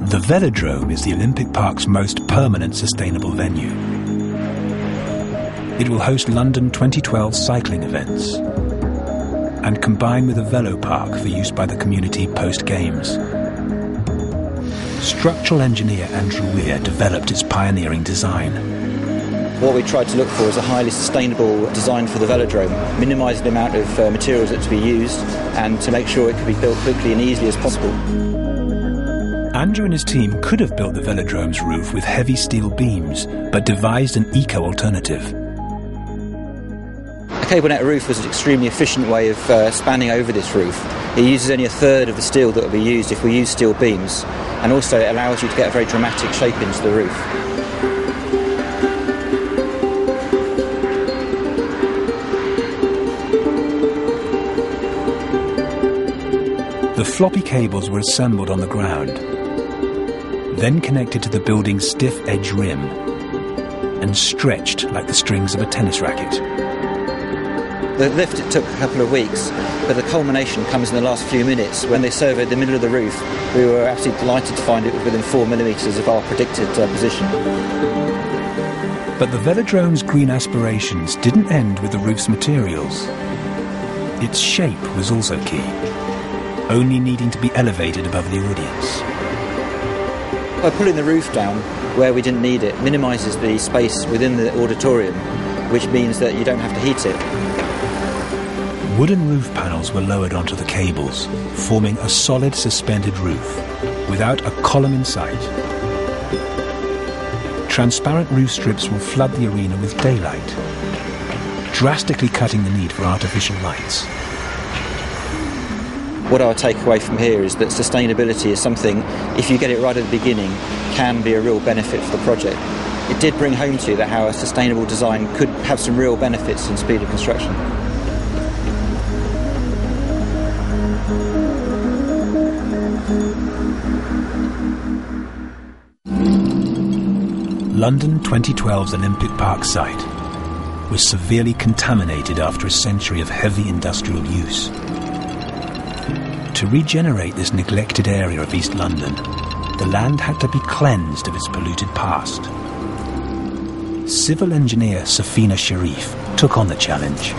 The Velodrome is the Olympic Park's most permanent sustainable venue. It will host London 2012 cycling events and combine with a velo park for use by the community post-games. Structural engineer Andrew Weir developed its pioneering design. What we tried to look for is a highly sustainable design for the velodrome, minimising the amount of materials that to be used and to make sure it could be built quickly and easily as possible. Andrew and his team could have built the velodrome's roof with heavy steel beams, but devised an eco-alternative. A cable net roof was an extremely efficient way of spanning over this roof. It uses only a third of the steel that will be used if we use steel beams, and also it allows you to get a very dramatic shape into the roof. The floppy cables were assembled on the ground, then connected to the building's stiff edge rim and stretched like the strings of a tennis racket. The lift, it took a couple of weeks, but the culmination comes in the last few minutes. When they surveyed the middle of the roof, we were absolutely delighted to find it was within 4 millimetres of our predicted position. But the velodrome's green aspirations didn't end with the roof's materials. Its shape was also key, only needing to be elevated above the audience. By pulling the roof down where we didn't need it, minimises the space within the auditorium, which means that you don't have to heat it. Wooden roof panels were lowered onto the cables, forming a solid suspended roof, without a column in sight. Transparent roof strips will flood the arena with daylight, drastically cutting the need for artificial lights. What I would take away from here is that sustainability is something, if you get it right at the beginning, can be a real benefit for the project. It did bring home to you that how a sustainable design could have some real benefits in speed of construction. London 2012's Olympic Park site was severely contaminated after a century of heavy industrial use. To regenerate this neglected area of East London, the land had to be cleansed of its polluted past. Civil engineer Safina Sharif took on the challenge.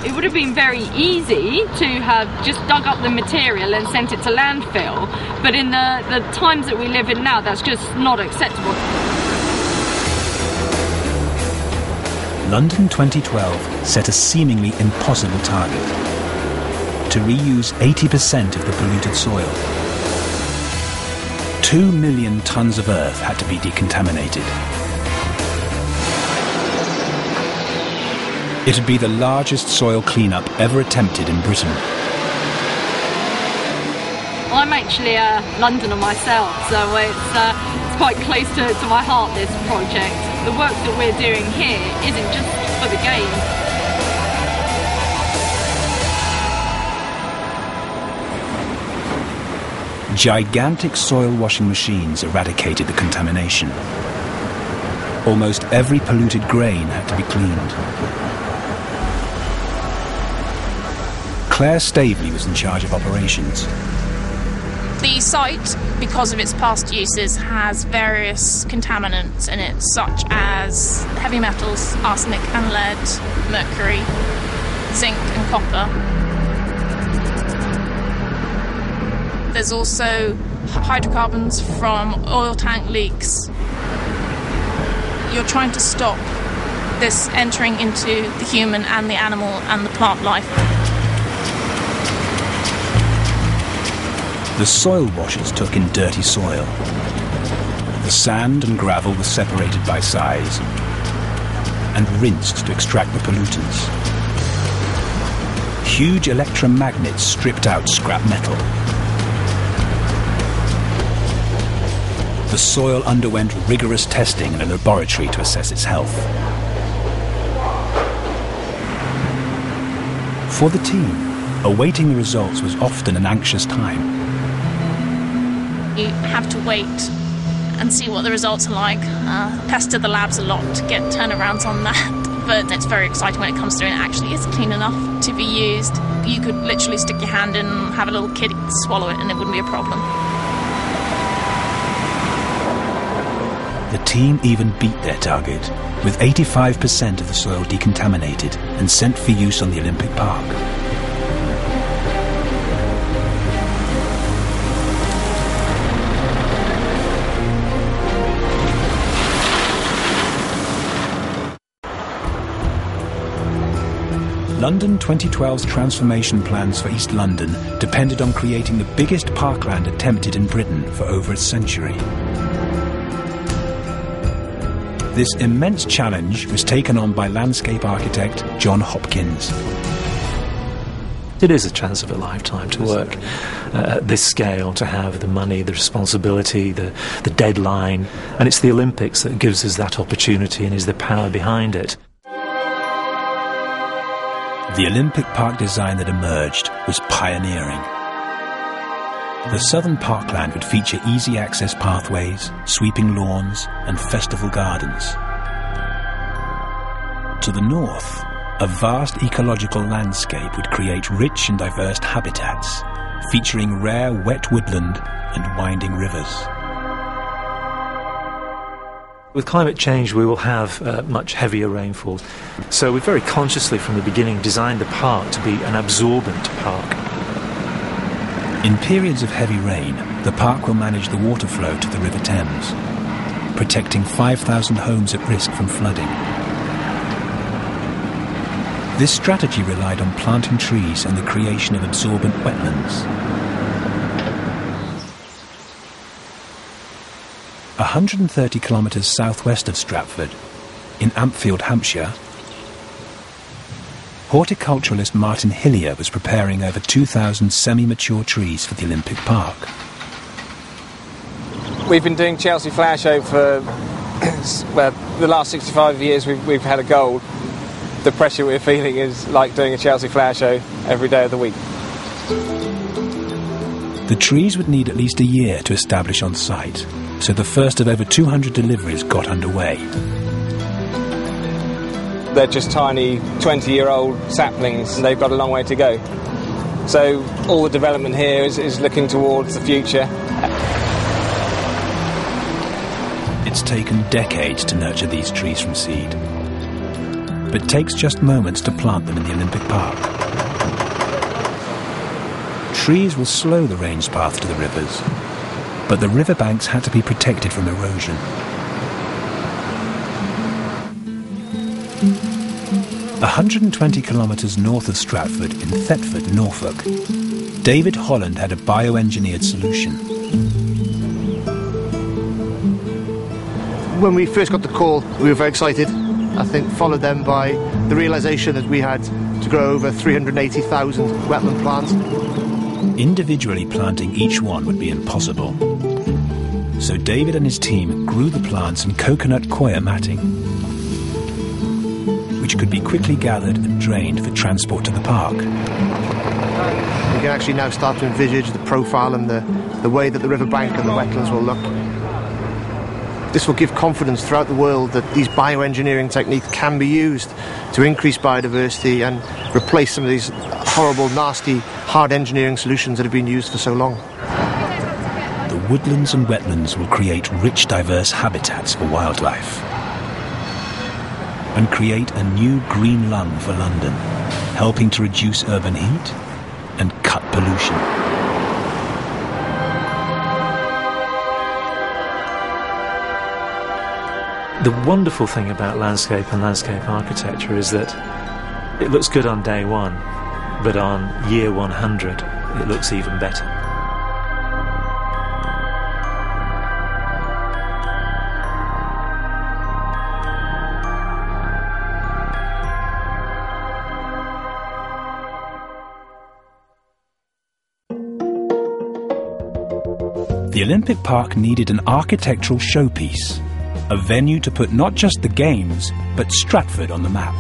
It would have been very easy to have just dug up the material and sent it to landfill, but in the times that we live in now, that's just not acceptable. London 2012 set a seemingly impossible target: to reuse 80% of the polluted soil. 2 million tons of earth had to be decontaminated. It would be the largest soil cleanup ever attempted in Britain. I'm actually a Londoner myself, so it's quite close to my heart, this project. The work that we're doing here isn't just for the game. Gigantic soil washing machines eradicated the contamination. Almost every polluted grain had to be cleaned. Claire Staveley was in charge of operations. The site, because of its past uses, has various contaminants in it, such as heavy metals, arsenic and lead, mercury, zinc and copper. There's also hydrocarbons from oil tank leaks. You're trying to stop this entering into the human and the animal and the plant life. The soil washers took in dirty soil. The sand and gravel were separated by size and rinsed to extract the pollutants. Huge electromagnets stripped out scrap metal. The soil underwent rigorous testing in a laboratory to assess its health. For the team, awaiting the results was often an anxious time. You have to wait and see what the results are like. Pester the labs a lot to get turnarounds on that, but it's very exciting when it comes through and it actually is clean enough to be used. You could literally stick your hand in and have a little kid swallow it and it wouldn't be a problem. The team even beat their target, with 85% of the soil decontaminated and sent for use on the Olympic Park. London 2012's transformation plans for East London depended on creating the biggest parkland attempted in Britain for over a century. This immense challenge was taken on by landscape architect John Hopkins. It is a chance of a lifetime to work at this scale, to have the money, the responsibility, the deadline, and it's the Olympics that gives us that opportunity and is the power behind it. The Olympic Park design that emerged was pioneering. The southern parkland would feature easy access pathways, sweeping lawns, and festival gardens. To the north, a vast ecological landscape would create rich and diverse habitats, featuring rare wet woodland and winding rivers. With climate change, we will have much heavier rainfall. So we very consciously, from the beginning, designed the park to be an absorbent park. In periods of heavy rain, the park will manage the water flow to the River Thames, protecting 5,000 homes at risk from flooding. This strategy relied on planting trees and the creation of absorbent wetlands. 130 kilometres southwest of Stratford, in Ampfield, Hampshire, horticulturalist Martin Hillier was preparing over 2,000 semi-mature trees for the Olympic Park. We've been doing Chelsea Flower Show for the last 65 years. We've had a goal. The pressure we're feeling is like doing a Chelsea Flower Show every day of the week. The trees would need at least a year to establish on site, so the first of over 200 deliveries got underway. They're just tiny 20-year-old saplings, and they've got a long way to go. So all the development here is looking towards the future. It's taken decades to nurture these trees from seed, but takes just moments to plant them in the Olympic Park. Trees will slow the rain's path to the rivers, but the riverbanks had to be protected from erosion. 120 kilometres north of Stratford, in Thetford, Norfolk, David Holland had a bioengineered solution. When we first got the call, we were very excited. I think followed then by the realisation that we had to grow over 380,000 wetland plants. Individually planting each one would be impossible. So David and his team grew the plants in coconut coir matting, which could be quickly gathered and drained for transport to the park. We can actually now start to envisage the profile and the way that the riverbank and the wetlands will look. This will give confidence throughout the world that these bioengineering techniques can be used to increase biodiversity and replace some of these horrible, nasty, hard engineering solutions that have been used for so long. The woodlands and wetlands will create rich, diverse habitats for wildlife and create a new green lung for London, helping to reduce urban heat and cut pollution. The wonderful thing about landscape and landscape architecture is that it looks good on day one, but on year 100 it looks even better. The Olympic Park needed an architectural showpiece, a venue to put not just the Games, but Stratford on the map.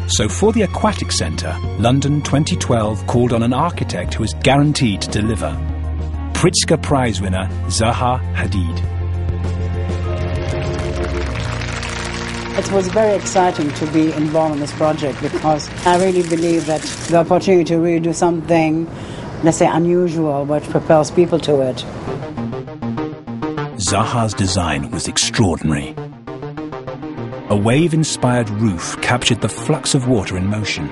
So for the Aquatic Centre, London 2012 called on an architect who is guaranteed to deliver. Pritzker Prize winner Zaha Hadid. It was very exciting to be involved in this project because I really believe that the opportunity to really do something, let's say, unusual, but propels people to it. Zaha's design was extraordinary. A wave-inspired roof captured the flux of water in motion.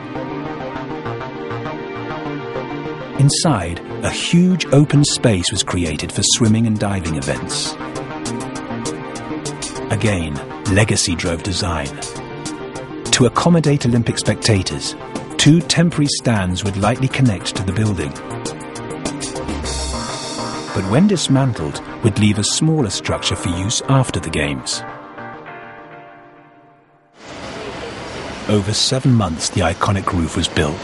Inside, a huge open space was created for swimming and diving events. Again, legacy drove design. To accommodate Olympic spectators, 2 temporary stands would lightly connect to the building. But when dismantled, would leave a smaller structure for use after the Games. Over 7 months, the iconic roof was built,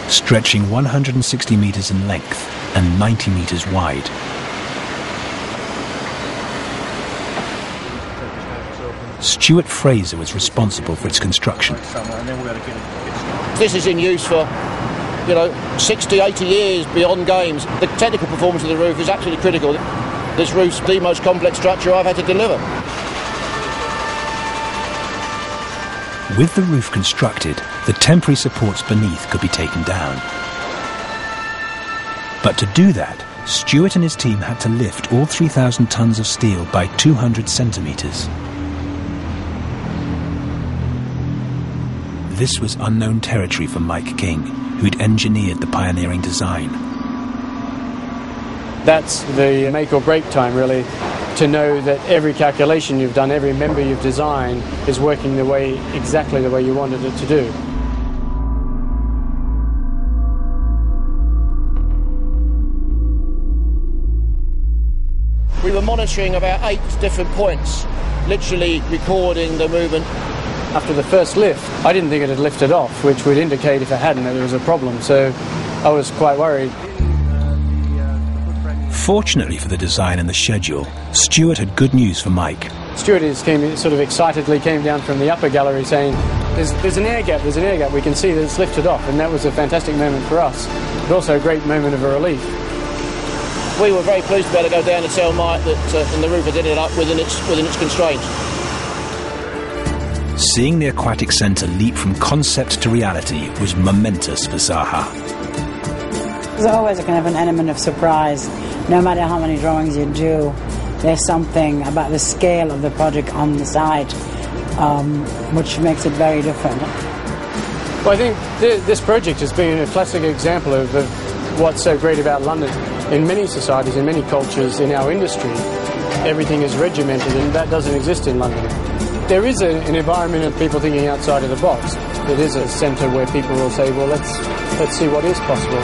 stretching 160 metres in length and 90 metres wide. Stuart Fraser was responsible for its construction. This is in use for 60, 80 years beyond Games. The technical performance of the roof is absolutely critical. This roof's the most complex structure I've had to deliver. With the roof constructed, the temporary supports beneath could be taken down. But to do that, Stuart and his team had to lift all 3,000 tons of steel by 200 centimetres. This was unknown territory for Mike King, who'd engineered the pioneering design. That's the make or break time, really, to know that every calculation you've done, every member you've designed is working exactly the way you wanted it to do. We were monitoring about 8 different points, literally recording the movement. After the first lift, I didn't think it had lifted off, which would indicate, if it hadn't, that there was a problem, so I was quite worried. Fortunately for the design and the schedule, Stuart had good news for Mike. Stuart sort of excitedly came down from the upper gallery saying, there's an air gap, we can see that it's lifted off, and that was a fantastic moment for us, but also a great moment of a relief. We were very pleased to be able to go down and tell Mike that the roof had ended up within its constraints. Seeing the aquatic centre leap from concept to reality was momentous for Zaha. There's always a kind of an element of surprise. No matter how many drawings you do, there's something about the scale of the project on the site which makes it very different. Well, I think this project has been a classic example of what's so great about London. In many societies, in many cultures, in our industry, everything is regimented, and that doesn't exist in London. There is an environment of people thinking outside of the box. It is a centre where people will say, well, let's see what is possible.